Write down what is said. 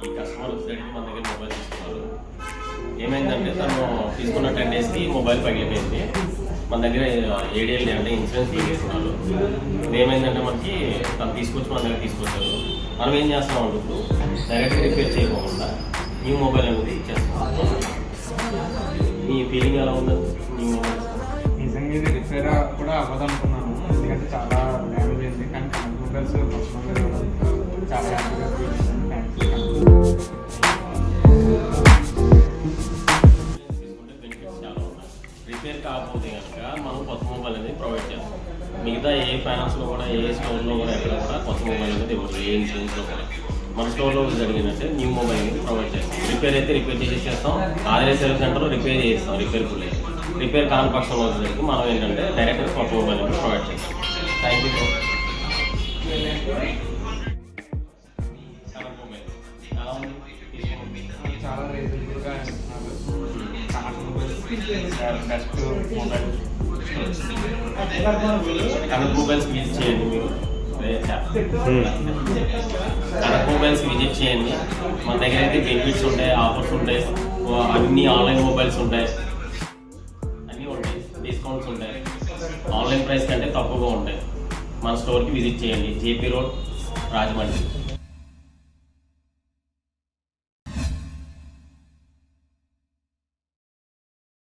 ఈ కస్టమర్ వచ్చేసరికి మన దగ్గర మొబైల్ తీసుకున్నారు. ఏమైందంటే తను తీసుకున్న 10 డేస్కి మొబైల్ పగిలిపోయింది. మన దగ్గర ఏడిఎల్ అంటే ఇన్సూరెన్స్ తీసుకున్నారు. ఏమైందంటే మనకి తను తీసుకొచ్చి మన దగ్గర తీసుకొచ్చారు. మనం ఏం చేస్తామంటే ఇప్పుడు డైరెక్ట్గా రిపేర్ చేయకుండా న్యూ మొబైల్ అనేది ఇచ్చేస్తాం. మీ ఫీలింగ్ ఎలా ఉందండి న్యూ మొబైల్? నిజంగా ఇది రిపేర్ కూడా అవ్వదు అనుకున్నాను, ఎందుకంటే చాలా డ్యామేజ్ అయింది. కానీ మొబైల్స్ చాలా హ్యాపీగా ఫీల్ చేశాను. రిపేర్ కాకపోతే కనుక మనం కొత్త మొబైల్ అనేది ప్రొవైడ్ చేస్తాం. మిగతా ఏ ఫైనాన్స్లో కూడా ఏ స్టోర్లో కూడా ఎక్కడ కూడా కొత్త మొబైల్ అనేది ఇవ్వదు. ఏ ఇన్సూరెన్స్లో కూడా మన స్టోర్లో జరిగినట్టే న్యూ మొబైల్ అనేది ప్రొవైడ్ చేస్తాం. రిపేర్ అయితే రిపేర్ చేసేస్తాం. ఆర్ఏ సర్వీస్ సెంటర్లో రిపేర్ చేస్తాం. రిపేర్ కాని పక్షంలో వచ్చేసరికి మనం ఏంటంటే డైరెక్ట్గా కొత్త మొబైల్ అనేది ప్రొవైడ్ చేస్తాం. Thank you. చాలా రీజనబుల్గా ఇస్తున్నారు. Best mobile. Connect mobiles visit చేయండి. మీరు కనెక్ట్ మొబైల్స్ విజిట్ చేయండి. మన దగ్గర అయితే బెనిఫిట్స్ ఉంటాయి, ఆఫర్స్ ఉంటాయి, అన్ని ఆన్లైన్ మొబైల్స్ ఉంటాయి, అన్నీ ఉంటాయి, డిస్కౌంట్స్ ఉంటాయి. ఆన్లైన్ ప్రైస్ కంటే తక్కువగా ఉంటాయి. మన స్టోర్కి విజిట్ చేయండి. JP road, Rajahmundry.